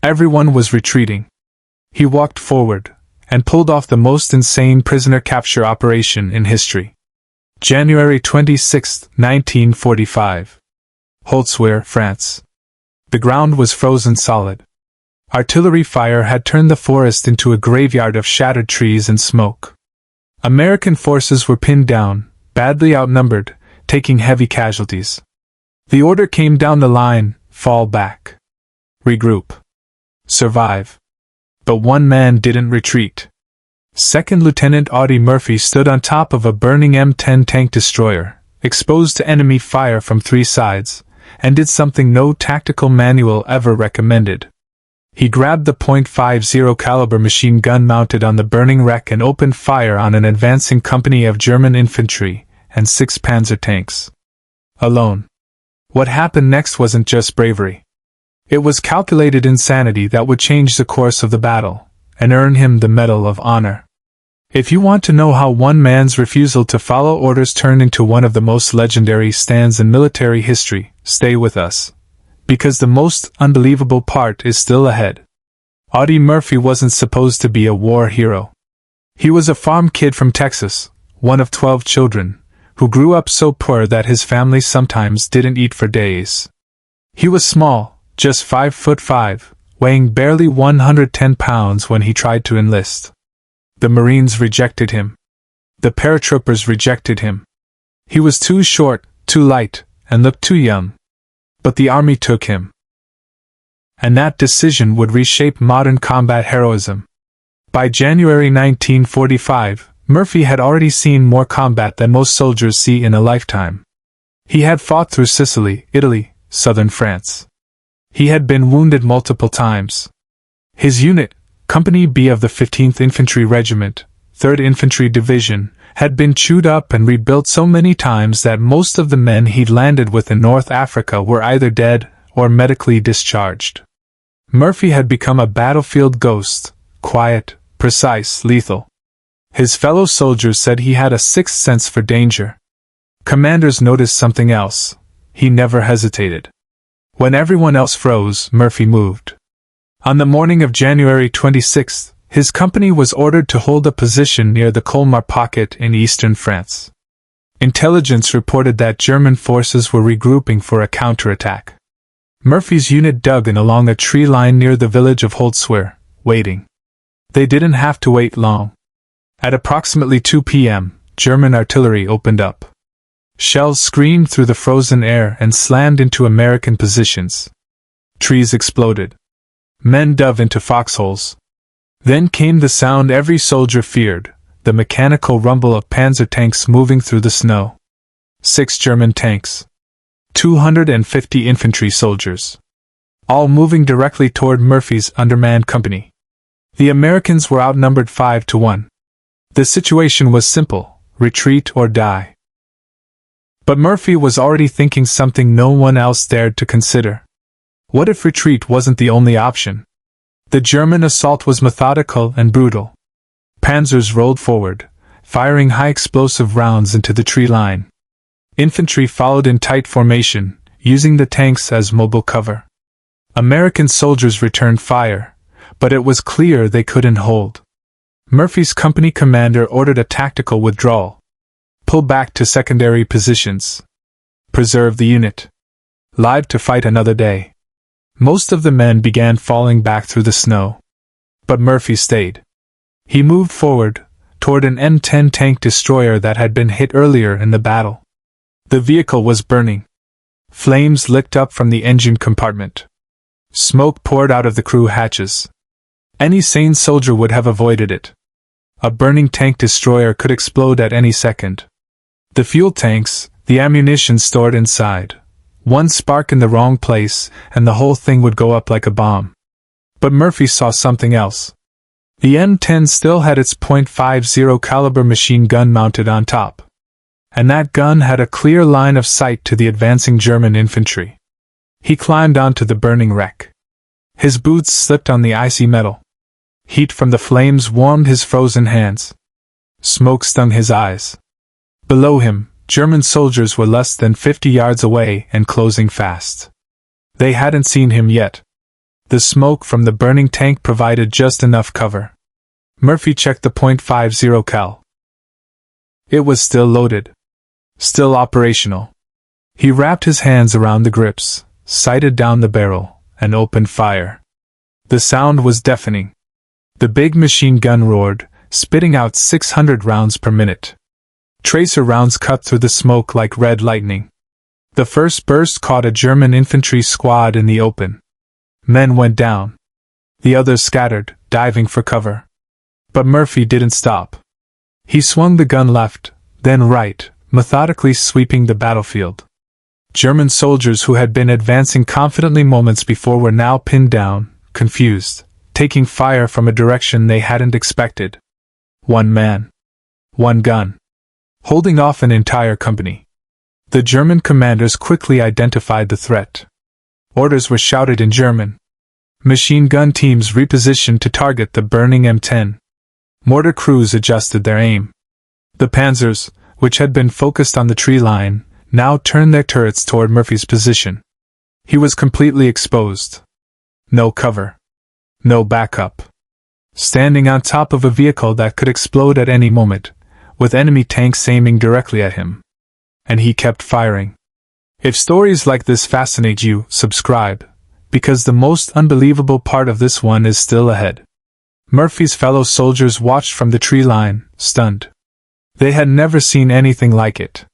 Everyone was retreating. He walked forward and pulled off the most insane prisoner capture operation in history. January 26, 1945. Holtzwihr, France. The ground was frozen solid. Artillery fire had turned the forest into a graveyard of shattered trees and smoke. American forces were pinned down, badly outnumbered, taking heavy casualties. The order came down the line: fall back. Regroup. Survive. But one man didn't retreat. Second Lieutenant Audie Murphy stood on top of a burning M10 tank destroyer, exposed to enemy fire from 3 sides, and did something no tactical manual ever recommended. He grabbed the .50 caliber machine gun mounted on the burning wreck and opened fire on an advancing company of German infantry and 6 Panzer tanks. Alone. What happened next wasn't just bravery. It was calculated insanity that would change the course of the battle and earn him the Medal of Honor. If you want to know how one man's refusal to follow orders turned into one of the most legendary stands in military history, stay with us, because the most unbelievable part is still ahead. Audie Murphy wasn't supposed to be a war hero. He was a farm kid from Texas, one of 12 children, who grew up so poor that his family sometimes didn't eat for days. He was small, just 5'5", weighing barely 110 pounds when he tried to enlist. The Marines rejected him. The paratroopers rejected him. He was too short, too light, and looked too young. But the Army took him. And that decision would reshape modern combat heroism. By January 1945, Murphy had already seen more combat than most soldiers see in a lifetime. He had fought through Sicily, Italy, southern France. He had been wounded multiple times. His unit, Company B of the 15th Infantry Regiment, 3rd Infantry Division, had been chewed up and rebuilt so many times that most of the men he'd landed with in North Africa were either dead or medically discharged. Murphy had become a battlefield ghost, quiet, precise, lethal. His fellow soldiers said he had a sixth sense for danger. Commanders noticed something else. He never hesitated. When everyone else froze, Murphy moved. On the morning of January 26, his company was ordered to hold a position near the Colmar pocket in eastern France. Intelligence reported that German forces were regrouping for a counterattack. Murphy's unit dug in along a tree line near the village of Holtzwihr, waiting. They didn't have to wait long. At approximately 2 p.m., German artillery opened up. Shells screamed through the frozen air and slammed into American positions. Trees exploded. Men dove into foxholes. Then came the sound every soldier feared, the mechanical rumble of Panzer tanks moving through the snow. 6 German tanks. 250 infantry soldiers. All moving directly toward Murphy's undermanned company. The Americans were outnumbered 5-1. The situation was simple: retreat or die. But Murphy was already thinking something no one else dared to consider. What if retreat wasn't the only option? The German assault was methodical and brutal. Panzers rolled forward, firing high-explosive rounds into the tree line. Infantry followed in tight formation, using the tanks as mobile cover. American soldiers returned fire, but it was clear they couldn't hold. Murphy's company commander ordered a tactical withdrawal. Pull back to secondary positions. Preserve the unit. Live to fight another day. Most of the men began falling back through the snow. But Murphy stayed. He moved forward, toward an M10 tank destroyer that had been hit earlier in the battle. The vehicle was burning. Flames licked up from the engine compartment. Smoke poured out of the crew hatches. Any sane soldier would have avoided it. A burning tank destroyer could explode at any second. The fuel tanks, the ammunition stored inside. One spark in the wrong place, and the whole thing would go up like a bomb. But Murphy saw something else. The M10 still had its .50 caliber machine gun mounted on top. And that gun had a clear line of sight to the advancing German infantry. He climbed onto the burning wreck. His boots slipped on the icy metal. Heat from the flames warmed his frozen hands. Smoke stung his eyes. Below him, German soldiers were less than 50 yards away and closing fast. They hadn't seen him yet. The smoke from the burning tank provided just enough cover. Murphy checked the .50 cal. It was still loaded. Still operational. He wrapped his hands around the grips, sighted down the barrel, and opened fire. The sound was deafening. The big machine gun roared, spitting out 600 rounds per minute. Tracer rounds cut through the smoke like red lightning. The first burst caught a German infantry squad in the open. Men went down. The others scattered, diving for cover. But Murphy didn't stop. He swung the gun left, then right, methodically sweeping the battlefield. German soldiers who had been advancing confidently moments before were now pinned down, confused, taking fire from a direction they hadn't expected. One man. One gun. Holding off an entire company. The German commanders quickly identified the threat. Orders were shouted in German. Machine gun teams repositioned to target the burning M10. Mortar crews adjusted their aim. The Panzers, which had been focused on the tree line, now turned their turrets toward Murphy's position. He was completely exposed. No cover. No backup. Standing on top of a vehicle that could explode at any moment, with enemy tanks aiming directly at him. And he kept firing. If stories like this fascinate you, subscribe, because the most unbelievable part of this one is still ahead. Murphy's fellow soldiers watched from the tree line, stunned. They had never seen anything like it.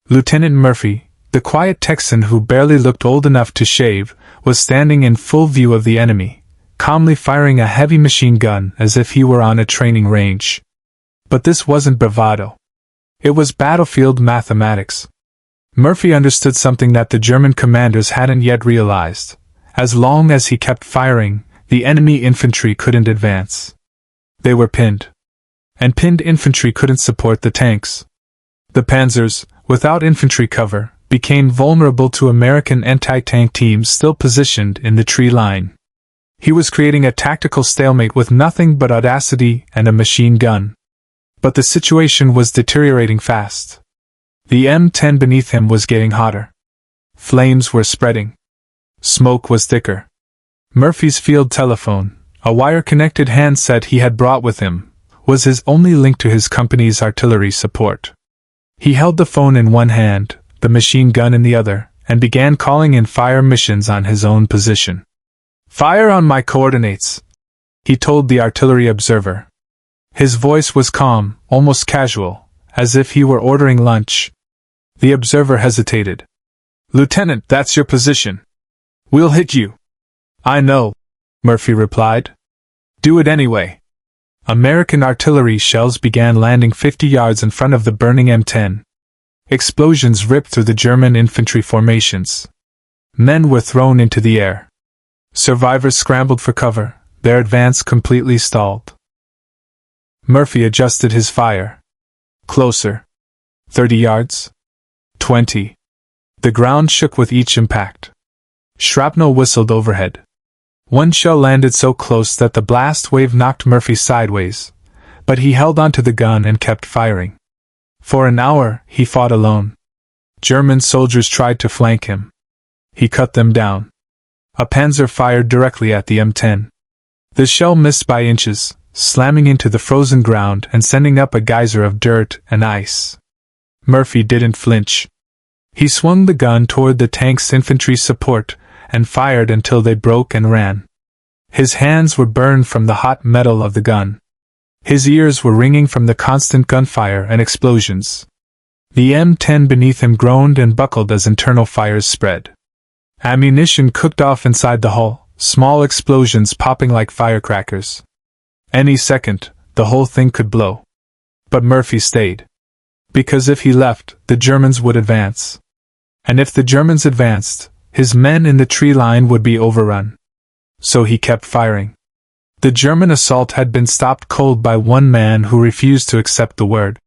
Lieutenant Murphy, the quiet Texan who barely looked old enough to shave, was standing in full view of the enemy, calmly firing a heavy machine gun as if he were on a training range. But this wasn't bravado. It was battlefield mathematics. Murphy understood something that the German commanders hadn't yet realized. As long as he kept firing, the enemy infantry couldn't advance. They were pinned. And pinned infantry couldn't support the tanks. The Panzers, without infantry cover, became vulnerable to American anti-tank teams still positioned in the tree line. He was creating a tactical stalemate with nothing but audacity and a machine gun. But the situation was deteriorating fast. The M10 beneath him was getting hotter. Flames were spreading. Smoke was thicker. Murphy's field telephone, a wire-connected handset he had brought with him, was his only link to his company's artillery support. He held the phone in one hand, the machine gun in the other, and began calling in fire missions on his own position. "Fire on my coordinates," he told the artillery observer. His voice was calm, almost casual, as if he were ordering lunch. The observer hesitated. "Lieutenant, that's your position. We'll hit you." "I know," Murphy replied. "Do it anyway." American artillery shells began landing 50 yards in front of the burning M10. Explosions ripped through the German infantry formations. Men were thrown into the air. Survivors scrambled for cover, their advance completely stalled. Murphy adjusted his fire. Closer. 30 yards. 20. The ground shook with each impact. Shrapnel whistled overhead. One shell landed so close that the blast wave knocked Murphy sideways, but he held onto the gun and kept firing. For an hour, he fought alone. German soldiers tried to flank him. He cut them down. A Panzer fired directly at the M10. The shell missed by inches, slamming into the frozen ground and sending up a geyser of dirt and ice. Murphy didn't flinch. He swung the gun toward the tank's infantry support and fired until they broke and ran. His hands were burned from the hot metal of the gun. His ears were ringing from the constant gunfire and explosions. The M10 beneath him groaned and buckled as internal fires spread. Ammunition cooked off inside the hull, small explosions popping like firecrackers. Any second, the whole thing could blow. But Murphy stayed. Because if he left, the Germans would advance. And if the Germans advanced, his men in the tree line would be overrun. So he kept firing. The German assault had been stopped cold by one man who refused to accept the word.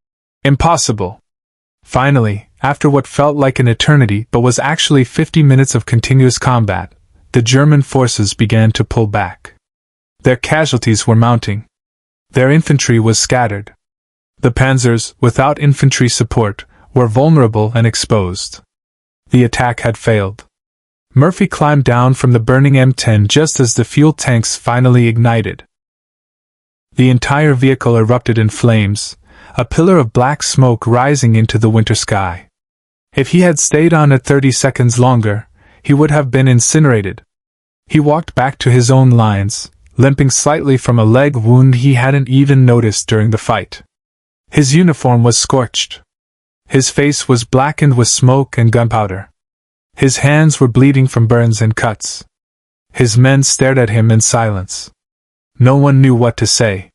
Impossible. Finally, after what felt like an eternity but was actually 50 minutes of continuous combat, the German forces began to pull back. Their casualties were mounting. Their infantry was scattered. The Panzers, without infantry support, were vulnerable and exposed. The attack had failed. Murphy climbed down from the burning M10 just as the fuel tanks finally ignited. The entire vehicle erupted in flames, a pillar of black smoke rising into the winter sky. If he had stayed on it 30 seconds longer, he would have been incinerated. He walked back to his own lines, limping slightly from a leg wound he hadn't even noticed during the fight. His uniform was scorched. His face was blackened with smoke and gunpowder. His hands were bleeding from burns and cuts. His men stared at him in silence. No one knew what to say.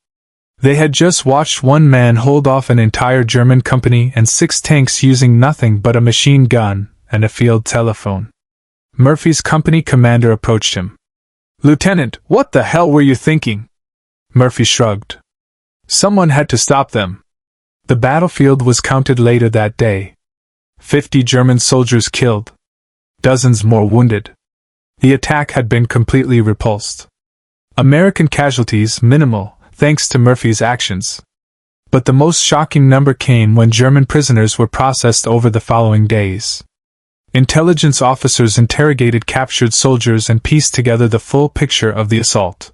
They had just watched one man hold off an entire German company and 6 tanks using nothing but a machine gun and a field telephone. Murphy's company commander approached him. "Lieutenant, what the hell were you thinking?" Murphy shrugged. "Someone had to stop them." The battlefield was counted later that day. 50 German soldiers killed. Dozens more wounded. The attack had been completely repulsed. American casualties minimal, thanks to Murphy's actions. But the most shocking number came when German prisoners were processed over the following days. Intelligence officers interrogated captured soldiers and pieced together the full picture of the assault.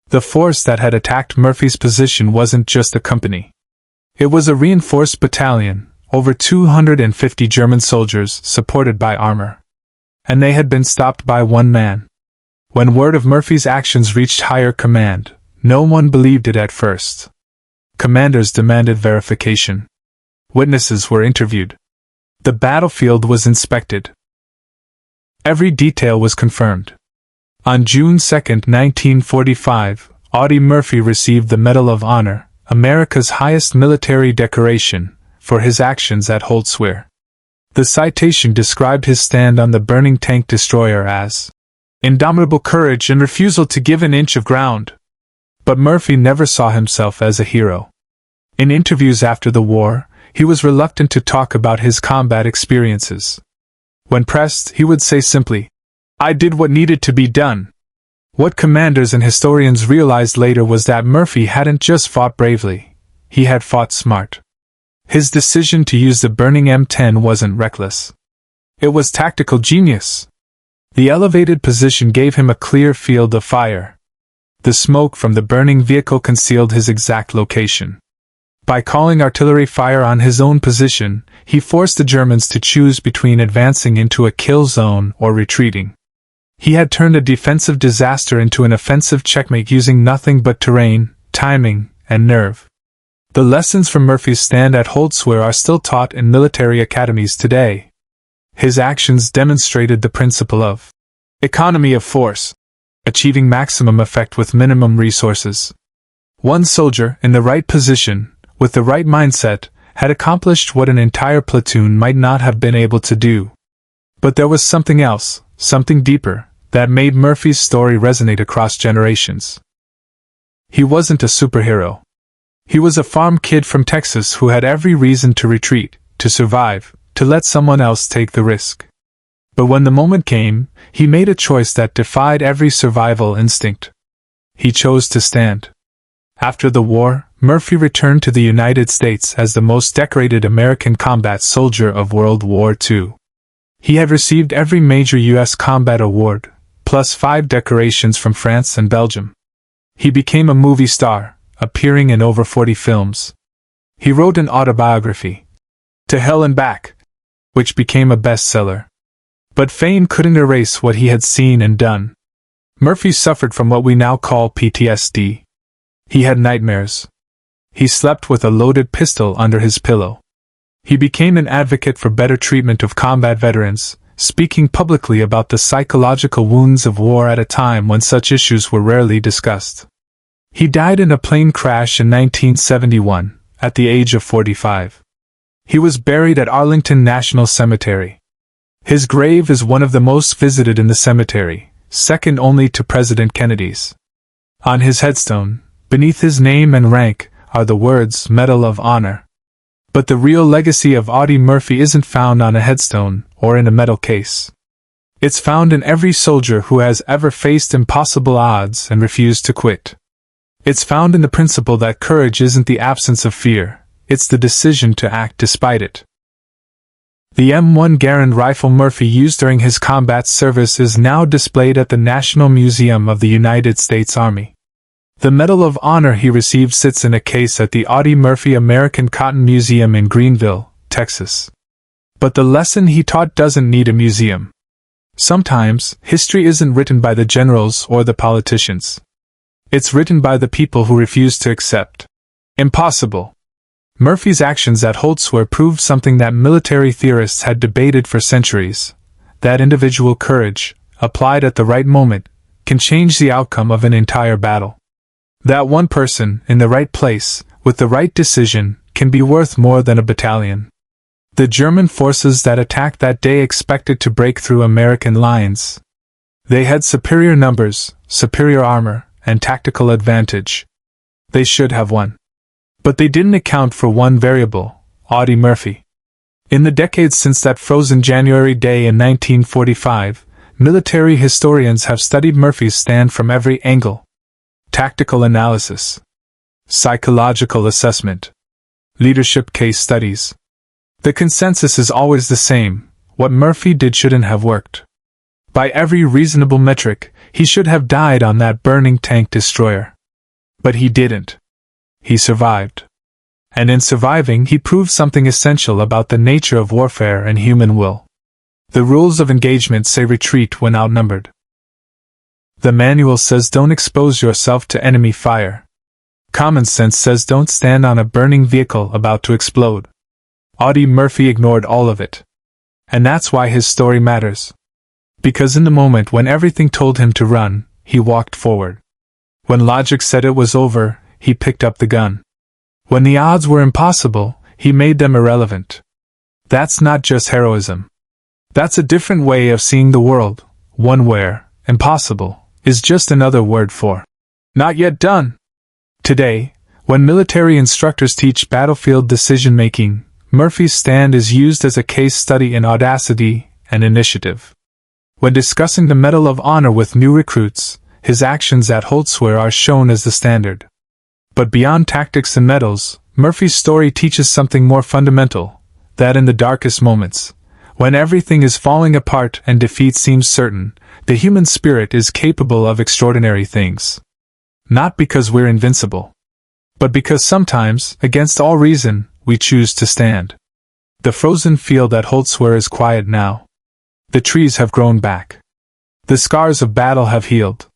The force that had attacked Murphy's position wasn't just a company. It was a reinforced battalion, over 250 German soldiers supported by armor. And they had been stopped by one man. When word of Murphy's actions reached higher command, no one believed it at first. Commanders demanded verification. Witnesses were interviewed. The battlefield was inspected. Every detail was confirmed. On June 2, 1945, Audie Murphy received the Medal of Honor, America's highest military decoration, for his actions at Holtzwihr. The citation described his stand on the burning tank destroyer as indomitable courage and refusal to give an inch of ground. But Murphy never saw himself as a hero. In interviews after the war, he was reluctant to talk about his combat experiences. When pressed, he would say simply, "I did what needed to be done." What commanders and historians realized later was that Murphy hadn't just fought bravely, he had fought smart. His decision to use the burning M10 wasn't reckless. It was tactical genius. The elevated position gave him a clear field of fire. The smoke from the burning vehicle concealed his exact location. By calling artillery fire on his own position, he forced the Germans to choose between advancing into a kill zone or retreating. He had turned a defensive disaster into an offensive checkmate using nothing but terrain, timing, and nerve. The lessons from Murphy's stand at Holtzwihr are still taught in military academies today. His actions demonstrated the principle of economy of force, achieving maximum effect with minimum resources. One soldier, in the right position, with the right mindset, had accomplished what an entire platoon might not have been able to do. But there was something else, something deeper, that made Murphy's story resonate across generations. He wasn't a superhero. He was a farm kid from Texas who had every reason to retreat, to survive, to let someone else take the risk. But when the moment came, he made a choice that defied every survival instinct. He chose to stand. After the war, Murphy returned to the United States as the most decorated American combat soldier of World War II. He had received every major U.S. combat award, plus 5 decorations from France and Belgium. He became a movie star, appearing in over 40 films. He wrote an autobiography, To Hell and Back, which became a bestseller. But fame couldn't erase what he had seen and done. Murphy suffered from what we now call PTSD. He had nightmares. He slept with a loaded pistol under his pillow. He became an advocate for better treatment of combat veterans, speaking publicly about the psychological wounds of war at a time when such issues were rarely discussed. He died in a plane crash in 1971, at the age of 45. He was buried at Arlington National Cemetery. His grave is one of the most visited in the cemetery, second only to President Kennedy's. On his headstone, beneath his name and rank, are the words Medal of Honor. But the real legacy of Audie Murphy isn't found on a headstone or in a metal case. It's found in every soldier who has ever faced impossible odds and refused to quit. It's found in the principle that courage isn't the absence of fear, it's the decision to act despite it. The M1 Garand rifle Murphy used during his combat service is now displayed at the National Museum of the United States Army. The Medal of Honor he received sits in a case at the Audie Murphy American Cotton Museum in Greenville, Texas. But the lesson he taught doesn't need a museum. Sometimes, history isn't written by the generals or the politicians. It's written by the people who refuse to accept impossible. Murphy's actions at Holtzwihr proved something that military theorists had debated for centuries: that individual courage, applied at the right moment, can change the outcome of an entire battle. That one person, in the right place, with the right decision, can be worth more than a battalion. The German forces that attacked that day expected to break through American lines. They had superior numbers, superior armor, and tactical advantage. They should have won. But they didn't account for one variable: Audie Murphy. In the decades since that frozen January day in 1945, military historians have studied Murphy's stand from every angle: tactical analysis, psychological assessment, leadership case studies. The consensus is always the same: what Murphy did shouldn't have worked. By every reasonable metric, he should have died on that burning tank destroyer. But he didn't. He survived. And in surviving, he proved something essential about the nature of warfare and human will. The rules of engagement say retreat when outnumbered. The manual says don't expose yourself to enemy fire. Common sense says don't stand on a burning vehicle about to explode. Audie Murphy ignored all of it. And that's why his story matters. Because in the moment when everything told him to run, he walked forward. When logic said it was over, he picked up the gun. When the odds were impossible, he made them irrelevant. That's not just heroism. That's a different way of seeing the world, one where impossible is just another word for not yet done. Today, when military instructors teach battlefield decision-making, Murphy's stand is used as a case study in audacity and initiative. When discussing the Medal of Honor with new recruits, his actions at Holtzwihr are shown as the standard. But beyond tactics and medals, Murphy's story teaches something more fundamental: that in the darkest moments, when everything is falling apart and defeat seems certain, the human spirit is capable of extraordinary things. Not because we're invincible, but because sometimes, against all reason, we choose to stand. The frozen field at Holtzwihr is quiet now. The trees have grown back. The scars of battle have healed.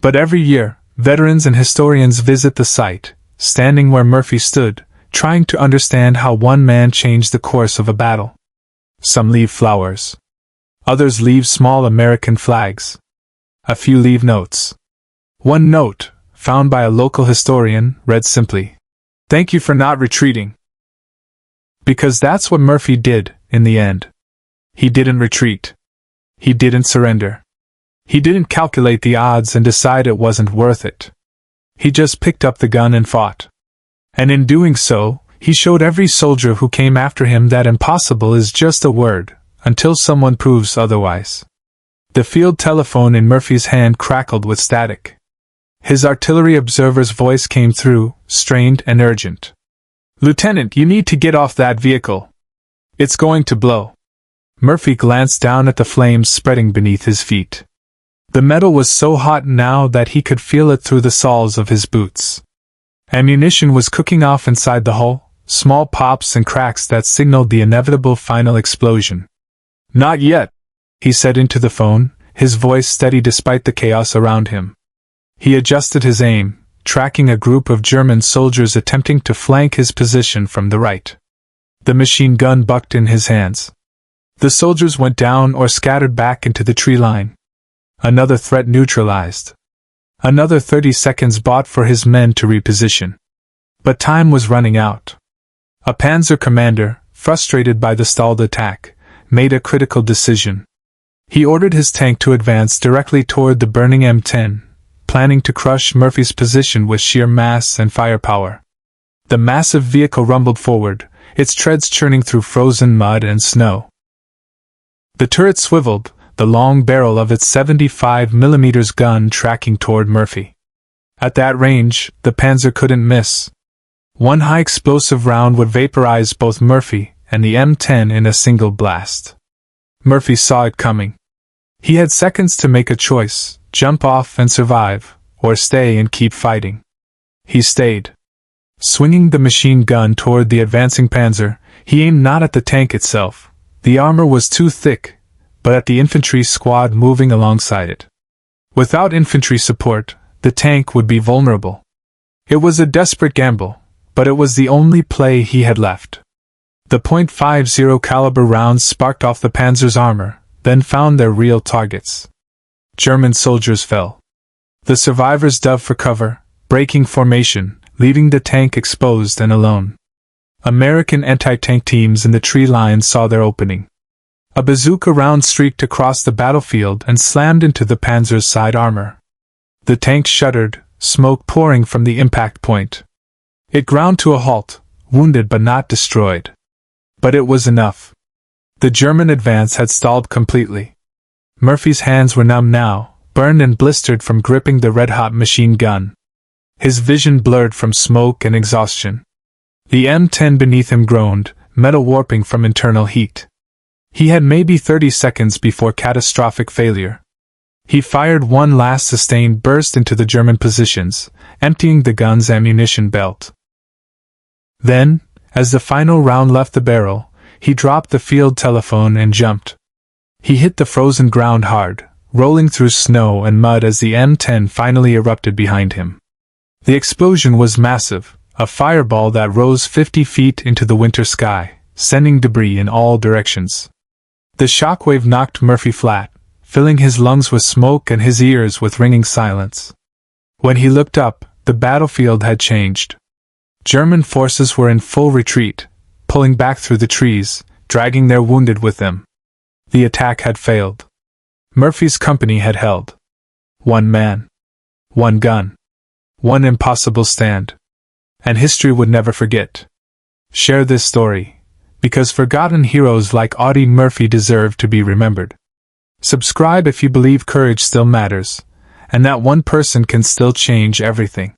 But every year, veterans and historians visit the site, standing where Murphy stood, trying to understand how one man changed the course of a battle. Some leave flowers. Others leave small American flags. A few leave notes. One note, found by a local historian, read simply, "Thank you for not retreating." Because that's what Murphy did, in the end. He didn't retreat. He didn't surrender. He didn't calculate the odds and decide it wasn't worth it. He just picked up the gun and fought. And in doing so, he showed every soldier who came after him that impossible is just a word, until someone proves otherwise. The field telephone in Murphy's hand crackled with static. His artillery observer's voice came through, strained and urgent. "Lieutenant, you need to get off that vehicle. It's going to blow." Murphy glanced down at the flames spreading beneath his feet. The metal was so hot now that he could feel it through the soles of his boots. Ammunition was cooking off inside the hull, small pops and cracks that signaled the inevitable final explosion. "Not yet," he said into the phone, his voice steady despite the chaos around him. He adjusted his aim, tracking a group of German soldiers attempting to flank his position from the right. The machine gun bucked in his hands. The soldiers went down or scattered back into the tree line. Another threat neutralized. Another 30 seconds bought for his men to reposition. But time was running out. A Panzer commander, frustrated by the stalled attack, made a critical decision. He ordered his tank to advance directly toward the burning M10, planning to crush Murphy's position with sheer mass and firepower. The massive vehicle rumbled forward, its treads churning through frozen mud and snow. The turret swiveled, the long barrel of its 75mm gun tracking toward Murphy. At that range, the Panzer couldn't miss. One high explosive round would vaporize both Murphy and the M10 in a single blast. Murphy saw it coming. He had seconds to make a choice: jump off and survive, or stay and keep fighting. He stayed. Swinging the machine gun toward the advancing Panzer, he aimed not at the tank itself. The armor was too thick, but at the infantry squad moving alongside it. Without infantry support, the tank would be vulnerable. It was a desperate gamble, but it was the only play he had left. The .50 caliber rounds sparked off the Panzer's armor, then found their real targets. German soldiers fell. The survivors dove for cover, breaking formation, leaving the tank exposed and alone. American anti-tank teams in the tree line saw their opening. A bazooka round streaked across the battlefield and slammed into the Panzer's side armor. The tank shuddered, smoke pouring from the impact point. It ground to a halt, wounded but not destroyed. But it was enough. The German advance had stalled completely. Murphy's hands were numb now, burned and blistered from gripping the red-hot machine gun. His vision blurred from smoke and exhaustion. The M10 beneath him groaned, metal warping from internal heat. He had maybe 30 seconds before catastrophic failure. He fired one last sustained burst into the German positions, emptying the gun's ammunition belt. Then, as the final round left the barrel, he dropped the field telephone and jumped. He hit the frozen ground hard, rolling through snow and mud as the M10 finally erupted behind him. The explosion was massive, a fireball that rose 50 feet into the winter sky, sending debris in all directions. The shockwave knocked Murphy flat, filling his lungs with smoke and his ears with ringing silence. When he looked up, the battlefield had changed. German forces were in full retreat, pulling back through the trees, dragging their wounded with them. The attack had failed. Murphy's company had held. One man. One gun. One impossible stand. And history would never forget. Share this story, because forgotten heroes like Audie Murphy deserve to be remembered. Subscribe if you believe courage still matters, and that one person can still change everything.